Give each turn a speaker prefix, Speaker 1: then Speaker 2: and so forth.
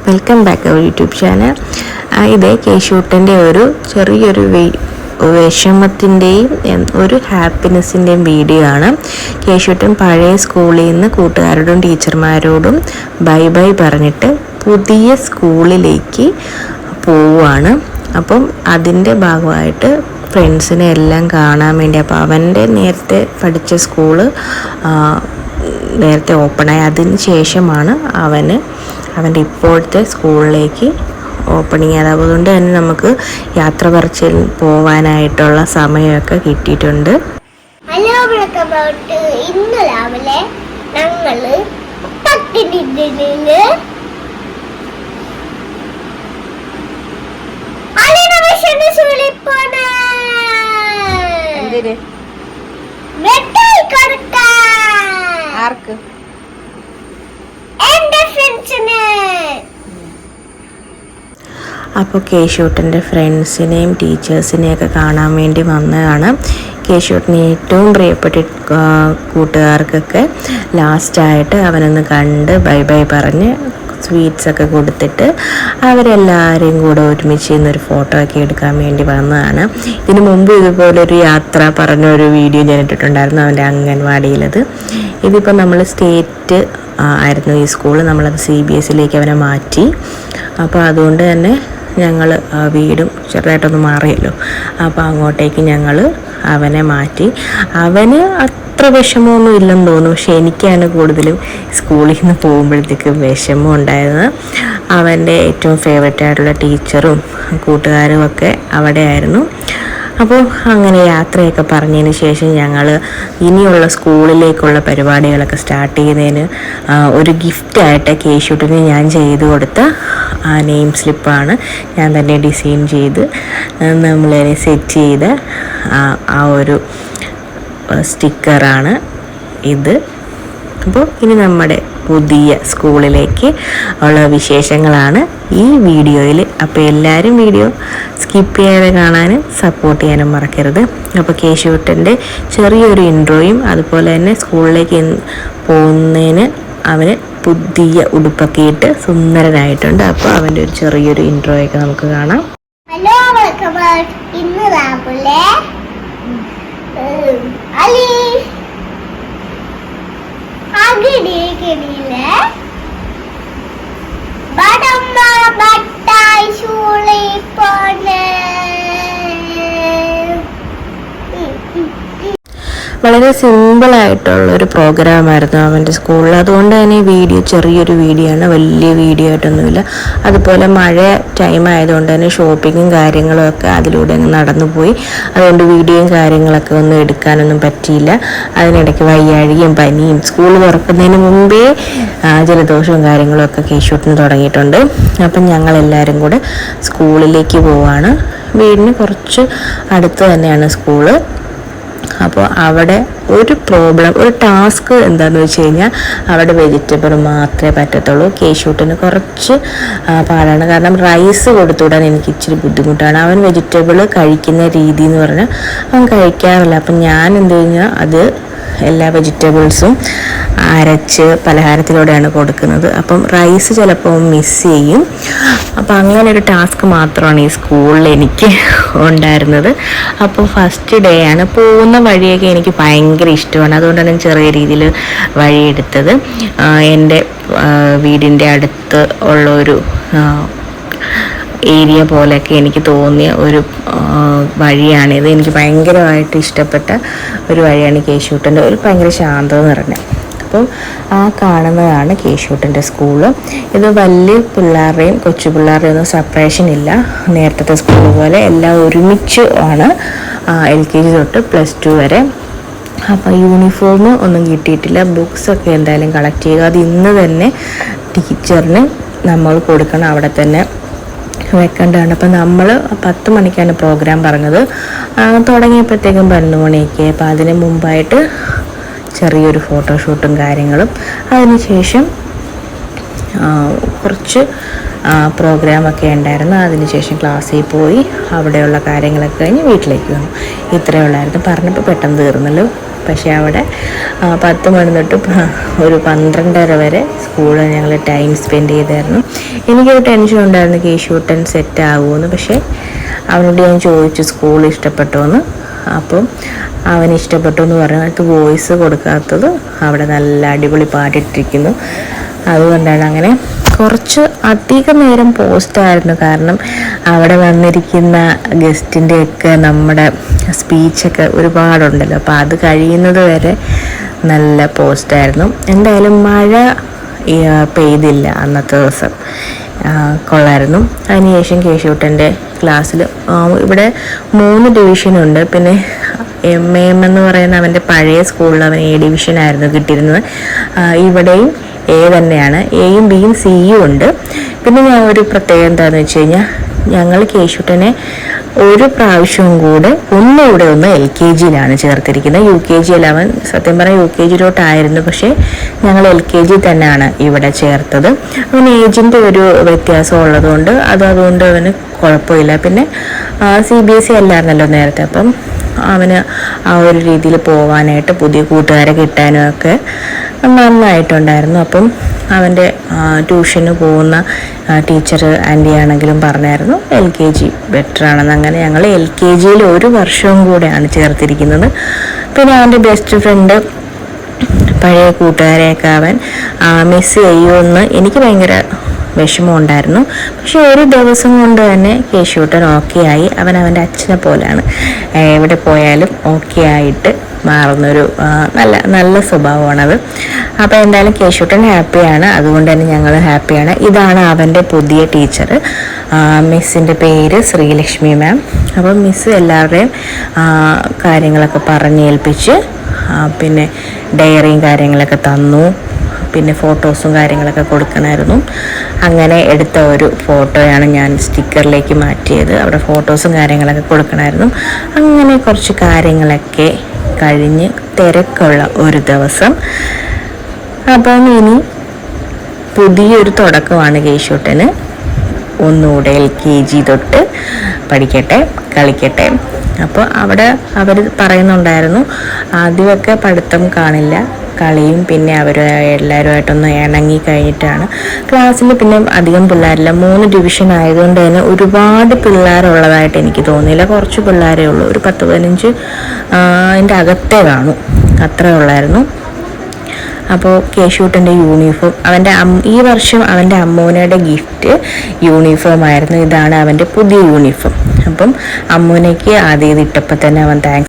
Speaker 1: Welcome back our YouTube channel. ഇത് കേശൂട്ടൻ്റെ ഒരു ചെറിയൊരു വിഷമത്തിൻ്റെയും ഒരു ഹാപ്പിനെസ്സിൻ്റെയും വീഡിയോ ആണ്. കേശൂട്ടൻ പഴയ സ്കൂളിൽ നിന്ന് കൂട്ടുകാരോടും ടീച്ചർമാരോടും ബൈ ബൈ പറഞ്ഞിട്ട് പുതിയ സ്കൂളിലേക്ക് പോവുകയാണ്. അപ്പം അതിൻ്റെ ഭാഗമായിട്ട് ഫ്രണ്ട്സിനെ എല്ലാം കാണാൻ വേണ്ടി, അപ്പോൾ അവൻ്റെ നേരത്തെ പഠിച്ച സ്കൂള് നേരത്തെ ഓപ്പണായി, അതിന് ശേഷമാണ് അവൻ്റെ ഇപ്പോഴത്തെ സ്കൂളിലേക്ക് ഓപ്പണിങ്. അതുകൊണ്ട് തന്നെ നമുക്ക് യാത്ര പറച്ചിൽ പോവാനായിട്ടുള്ള സമയമൊക്കെ കിട്ടിയിട്ടുണ്ട്.
Speaker 2: ഹലോ, ഇന്ന് രാവിലെ ഞങ്ങള്
Speaker 1: ആർക്ക്? അപ്പോൾ കേശൂട്ടൻ്റെ ഫ്രണ്ട്സിനെയും ടീച്ചേഴ്സിനെയൊക്കെ കാണാൻ വേണ്ടി വന്നതാണ്. കേശൂട്ടിന് ഏറ്റവും പ്രിയപ്പെട്ട കൂട്ടുകാർക്കൊക്കെ ലാസ്റ്റായിട്ട് അവനൊന്ന് കണ്ട് ബൈ ബൈ പറഞ്ഞ് സ്വീറ്റ്സൊക്കെ കൊടുത്തിട്ട് അവരെല്ലാവരെയും കൂടെ ഒരുമിച്ച് ഇന്നൊരു ഫോട്ടോ ഒക്കെ എടുക്കാൻ വേണ്ടി വന്നതാണ്. ഇതിനു മുമ്പ് ഇതുപോലൊരു യാത്ര പറഞ്ഞൊരു വീഡിയോ ഞാൻ ഇട്ടിട്ടുണ്ടായിരുന്നു അവൻ്റെ അംഗൻവാടിയിലത്. ഇതിപ്പോൾ നമ്മൾ സ്റ്റേറ്റ് ആയിരുന്നു ഈ സ്കൂൾ, നമ്മളത് CBSE അവനെ മാറ്റി. അപ്പോൾ അതുകൊണ്ട് തന്നെ ഞങ്ങൾ വീടും ചെറുതായിട്ടൊന്ന് മാറിയല്ലോ, അപ്പോൾ അങ്ങോട്ടേക്ക് ഞങ്ങൾ അവനെ മാറ്റി. അവന് അത്ര വിഷമമൊന്നും ഇല്ലെന്ന് തോന്നുന്നു, പക്ഷെ എനിക്കാണ് കൂടുതലും സ്കൂളിൽ നിന്ന് പോകുമ്പോഴത്തേക്ക് വിഷമം ഉണ്ടായിരുന്നത്. അവൻ്റെ ഏറ്റവും ഫേവറേറ്റ് ആയിട്ടുള്ള ടീച്ചറും കൂട്ടുകാരും ഒക്കെ അവിടെ ആയിരുന്നു. അപ്പോൾ അങ്ങനെ യാത്രയൊക്കെ പറഞ്ഞതിന് ശേഷം ഞങ്ങൾ ഇനിയുള്ള സ്കൂളിലേക്കുള്ള പരിപാടികളൊക്കെ സ്റ്റാർട്ട് ചെയ്യുന്നതിന് ഒരു ഗിഫ്റ്റായിട്ട് കേശൂട്ടിന് ഞാൻ ചെയ്ത് കൊടുത്ത നെയിം സ്ലിപ്പാണ്. ഞാൻ തന്നെ ഡിസൈൻ ചെയ്ത് നമ്മളതിനെ സെറ്റ് ചെയ്ത ആ ഒരു സ്റ്റിക്കറാണ് ഇത്. അപ്പോൾ ഇനി നമ്മുടെ പുതിയ സ്കൂളിലേക്ക് ഉള്ള വിശേഷങ്ങളാണ് ഈ വീഡിയോയിൽ. അപ്പോൾ എല്ലാവരും വീഡിയോ സ്കിപ്പ് ചെയ്യാതെ കാണാനും സപ്പോർട്ട് ചെയ്യാനും മറക്കരുത്. അപ്പോൾ കേശൂട്ടൻ്റെ ചെറിയൊരു ഇൻട്രോയും അതുപോലെ തന്നെ സ്കൂളിലേക്ക് പോകുന്നതിന് അവന് പുതിയ ഉടുപ്പൊക്കെ ഇട്ട് സുന്ദരനായിട്ടുണ്ട്. അപ്പോൾ അവൻ്റെ ഒരു ചെറിയൊരു ഇൻട്രോയൊക്കെ നമുക്ക് കാണാം.
Speaker 2: ഹലോ, ഇന്ന് രാവിലെ
Speaker 1: വളരെ സിമ്പിളായിട്ടുള്ളൊരു പ്രോഗ്രാമായിരുന്നു അവൻ്റെ സ്കൂളിൽ. അതുകൊണ്ട് തന്നെ വീഡിയോ ചെറിയൊരു വീഡിയോ ആണ്, വലിയ വീഡിയോ ആയിട്ടൊന്നുമില്ല. അതുപോലെ മഴ ടൈം ആയതുകൊണ്ട് തന്നെ ഷോപ്പിങ്ങും കാര്യങ്ങളും ഒക്കെ അതിലൂടെ അങ്ങ് നടന്നുപോയി. അതുകൊണ്ട് വീഡിയോയും കാര്യങ്ങളൊക്കെ ഒന്നും എടുക്കാനൊന്നും പറ്റിയില്ല. അതിനിടയ്ക്ക് വയ്യാഴികയും പനിയും സ്കൂൾ തുറക്കുന്നതിന് മുമ്പേ ജലദോഷവും കാര്യങ്ങളും ഒക്കെ കേശൂട്ടിന് തുടങ്ങിയിട്ടുണ്ട്. അപ്പം ഞങ്ങളെല്ലാവരും കൂടെ സ്കൂളിലേക്ക് പോവാണ്. വീടിന് കുറച്ച് അടുത്ത് തന്നെയാണ് സ്കൂള്. അപ്പോൾ അവിടെ ഒരു ടാസ്ക് എന്താണെന്ന് വെച്ച് കഴിഞ്ഞാൽ അവിടെ വെജിറ്റബിൾ മാത്രമേ പറ്റത്തുള്ളൂ. കേശൂട്ടിന് കുറച്ച് പാടാണ്, കാരണം റൈസ് കൊടുത്തുവിടാൻ എനിക്ക് ഇച്ചിരി ബുദ്ധിമുട്ടാണ്. അവൻ വെജിറ്റബിൾ കഴിക്കുന്ന രീതി എന്ന് പറഞ്ഞാൽ അവൻ കഴിക്കാറില്ല. അപ്പം ഞാൻ എന്ത് കഴിഞ്ഞാൽ അത് എല്ലാ വെജിറ്റബിൾസും അരച്ച് പലഹാരത്തിലൂടെയാണ് കൊടുക്കുന്നത്. അപ്പം റൈസ് ചിലപ്പോൾ മിസ് ചെയ്യും. അപ്പം അങ്ങനെ ഒരു ടാസ്ക് മാത്രമാണ് ഈ സ്കൂളിൽ എനിക്ക് ഉണ്ടായിരുന്നത്. അപ്പോൾ ഫസ്റ്റ് ഡേ ആണ്. പോകുന്ന വഴിയൊക്കെ എനിക്ക് ഭയങ്കര ഇഷ്ടമാണ്, അതുകൊണ്ടാണ് ഞാൻ ചെറിയ രീതിയിൽ വഴിയെടുത്തത്. എൻ്റെ വീടിൻ്റെ അടുത്ത് ഉള്ളൊരു ഏരിയ പോലെയൊക്കെ എനിക്ക് തോന്നിയ ഒരു വഴിയാണിത്. എനിക്ക് ഭയങ്കരമായിട്ട് ഇഷ്ടപ്പെട്ട ഒരു വഴിയാണ് കേശൂട്ടൻ്റെ. ഒരു ഭയങ്കര ശാന്തത നിറഞ്ഞ. അപ്പോൾ ആ കാണുന്നതാണ് കേശൂട്ടൻ്റെ സ്കൂള്. ഇത് വലിയ പിള്ളേരുടെയും കൊച്ചു പിള്ളേരുടെയും ഒന്നും സെപ്പറേഷൻ ഇല്ല. നേരത്തെ സ്കൂൾ പോലെ എല്ലാം ഒരുമിച്ച് ആണ് LKG തൊട്ട് +2 വരെ. അപ്പോൾ യൂണിഫോം ഒന്നും കിട്ടിയിട്ടില്ല. ബുക്സൊക്കെ എന്തായാലും കളക്ട് ചെയ്യുക. അത് ഇന്ന് തന്നെ ടീച്ചറിന് നമ്മൾ കൊടുക്കണം, അവിടെ തന്നെ വെക്കേണ്ടതാണ്. അപ്പം നമ്മൾ 10 മണിക്കാണ് പ്രോഗ്രാം പറഞ്ഞത്. തുടങ്ങിയപ്പോഴത്തേക്കും 11 മണിയൊക്കെ. അപ്പോൾ അതിന് മുമ്പായിട്ട് ചെറിയൊരു ഫോട്ടോഷൂട്ടും കാര്യങ്ങളും, അതിനുശേഷം കുറച്ച് പ്രോഗ്രാമൊക്കെ ഉണ്ടായിരുന്നു. അതിനുശേഷം ക്ലാസ്സിൽ പോയി അവിടെയുള്ള കാര്യങ്ങളൊക്കെ കഴിഞ്ഞ് വീട്ടിലേക്ക് വന്നു. ഇത്രയേ ഉള്ളായിരുന്നു. പറഞ്ഞപ്പോൾ പെട്ടെന്ന് തീർന്നല്ലോ. പക്ഷേ അവിടെ 10 മണി തൊട്ട് ഒരു 12:30 വരെ സ്കൂളിൽ ഞങ്ങൾ ടൈം സ്പെൻഡ് ചെയ്തായിരുന്നു. എനിക്കൊരു ടെൻഷൻ ഉണ്ടായിരുന്നു കേശൂട്ടൻ സെറ്റ് ആകുമെന്ന്. പക്ഷേ അവനോട് ഞാൻ ചോദിച്ചു സ്കൂൾ ഇഷ്ടപ്പെട്ടുവെന്ന്. അപ്പം അവന് ഇഷ്ടപ്പെട്ടു എന്ന് പറഞ്ഞിട്ട് വോയിസ് കൊടുക്കാത്തത് അവിടെ നല്ല അടിപൊളി പാട്ടിട്ടിരിക്കുന്നു. അതുകൊണ്ടാണ് അങ്ങനെ കുറച്ച് അധികം നേരം പോസ്റ്റായിരുന്നു. കാരണം അവിടെ വന്നിരിക്കുന്ന ഗസ്റ്റിൻ്റെയൊക്കെ നമ്മുടെ സ്പീച്ചൊക്കെ ഒരുപാടുണ്ടല്ലോ, അപ്പോൾ അത് കഴിയുന്നത് വരെ നല്ല പോസ്റ്റായിരുന്നു. എന്തായാലും മഴ പെയ്തില്ല അന്നത്തെ ദിവസം, കൊള്ളായിരുന്നു. അതിനുശേഷം കേശൂട്ടൻ്റെ ക്ലാസ്സിൽ ഇവിടെ 3 ഡിവിഷനുണ്ട്. പിന്നെ MM എന്ന് പറയുന്ന അവൻ്റെ പഴയ സ്കൂളിൽ അവൻ A ഡിവിഷനായിരുന്നു കിട്ടിയിരുന്നത്. ഇവിടെയും A തന്നെയാണ്. Aയും Bയും Cയും ഉണ്ട്. പിന്നെ ഞാൻ ഒരു പ്രത്യേകം എന്താണെന്ന് വെച്ച് കഴിഞ്ഞാൽ ഞങ്ങൾ കേശൂട്ടനെ ഒരു പ്രാവശ്യവും കൂടെ ഒന്നുകൂടെ LKGയിലാണ് ചേർത്തിരിക്കുന്നത്. UKG അവൻ സത്യം പറഞ്ഞാൽ UKGയിലോട്ടായിരുന്നു, പക്ഷേ ഞങ്ങൾ LKG തന്നെയാണ് ഇവിടെ ചേർത്തത്. അവന് ഏജിൻ്റെ ഒരു വ്യത്യാസം ഉള്ളതുകൊണ്ട് അതുകൊണ്ട് അവന് കുഴപ്പമില്ല. പിന്നെ CBSE അല്ലായിരുന്നല്ലോ നേരത്തെ, അപ്പം അവന് ആ ഒരു രീതിയിൽ പോകാനായിട്ട് പുതിയ കൂട്ടുകാരെ കിട്ടാനും ഒക്കെ നന്നായിട്ടുണ്ടായിരുന്നു. അപ്പം അവൻ്റെ ട്യൂഷന് പോകുന്ന ടീച്ചർ ആൻറ്റി ആണെങ്കിലും പറഞ്ഞായിരുന്നു LKG ബെറ്ററാണെന്ന്. അങ്ങനെ ഞങ്ങൾ LKGയിൽ ഒരു വർഷവും കൂടെയാണ് ചേർത്തിരിക്കുന്നത്. പിന്നെ അവൻ്റെ ബെസ്റ്റ് ഫ്രണ്ട് പഴയ കൂട്ടുകാരെയൊക്കെ അവൻ മിസ് ചെയ്യുമെന്ന് എനിക്ക് ഭയങ്കര വിഷമമുണ്ടായിരുന്നു. പക്ഷെ ഒരു ദിവസം കൊണ്ട് തന്നെ കേശൂട്ടൻ ഓക്കെ ആയി. അവൻ അവൻ്റെ അച്ഛനെ പോലെയാണ്, എവിടെ പോയാലും ഓക്കെ ആയിട്ട് മാറുന്നൊരു നല്ല സ്വഭാവമാണത്. അപ്പോൾ എന്തായാലും കേശൂട്ടൻ ഹാപ്പിയാണ്, അതുകൊണ്ട് തന്നെ ഞങ്ങൾ ഹാപ്പിയാണ്. ഇതാണ് അവൻ്റെ പുതിയ ടീച്ചർ. മിസ്സിൻ്റെ പേര് ശ്രീലക്ഷ്മി മാം. അപ്പം മിസ്സ് എല്ലാവരുടെയും കാര്യങ്ങളൊക്കെ പറഞ്ഞേൽപ്പിച്ച് പിന്നെ ഡയറിയും കാര്യങ്ങളൊക്കെ തന്നു. പിന്നെ ഫോട്ടോസും കാര്യങ്ങളൊക്കെ കൊടുക്കണമായിരുന്നു. അങ്ങനെ എടുത്ത ഒരു ഫോട്ടോയാണ് ഞാൻ സ്റ്റിക്കറിലേക്ക് മാറ്റിയത്. അവിടെ ഫോട്ടോസും കാര്യങ്ങളൊക്കെ കൊടുക്കണമായിരുന്നു. അങ്ങനെ കുറച്ച് കാര്യങ്ങളൊക്കെ കഴിഞ്ഞ് തിരക്കുള്ള ഒരു ദിവസം. അപ്പം ഇനി പുതിയൊരു തുടക്കമാണ് കേശൂട്ടന്. ഒന്നുകൂടെ LKG തൊട്ട് പഠിക്കട്ടെ, കളിക്കട്ടെ. അപ്പോൾ അവിടെ അവർ പറയുന്നുണ്ടായിരുന്നു ആദ്യമൊക്കെ പഠിത്തം കാണില്ല, കളിയും പിന്നെ അവർ എല്ലാവരുമായിട്ടൊന്ന് ഇണങ്ങി കഴിഞ്ഞിട്ടാണ് ക്ലാസ്സിൽ. പിന്നെ അധികം പിള്ളേരില്ല, 3 ഡിവിഷൻ ആയതുകൊണ്ട് തന്നെ ഒരുപാട് പിള്ളേരുള്ളതായിട്ട് എനിക്ക് തോന്നിയില്ല. കുറച്ച് പിള്ളേരേ ഉള്ളൂ, ഒരു 10-15 അതിൻ്റെ അകത്തേ കാണും, അത്രേ ഉള്ളായിരുന്നു. അപ്പോൾ കേശൂട്ടൻ്റെ യൂണിഫോം ഈ വർഷം അവൻ്റെ അമ്മൂനയുടെ ഗിഫ്റ്റ് യൂണിഫോം ആയിരുന്നു. ഇതാണ് അവൻ്റെ പുതിയ യൂണിഫോം. അപ്പം അമ്മൂനയ്ക്ക് ആദ്യം ഇതിട്ടപ്പോൾ തന്നെ അവൻ താങ്ക്സ്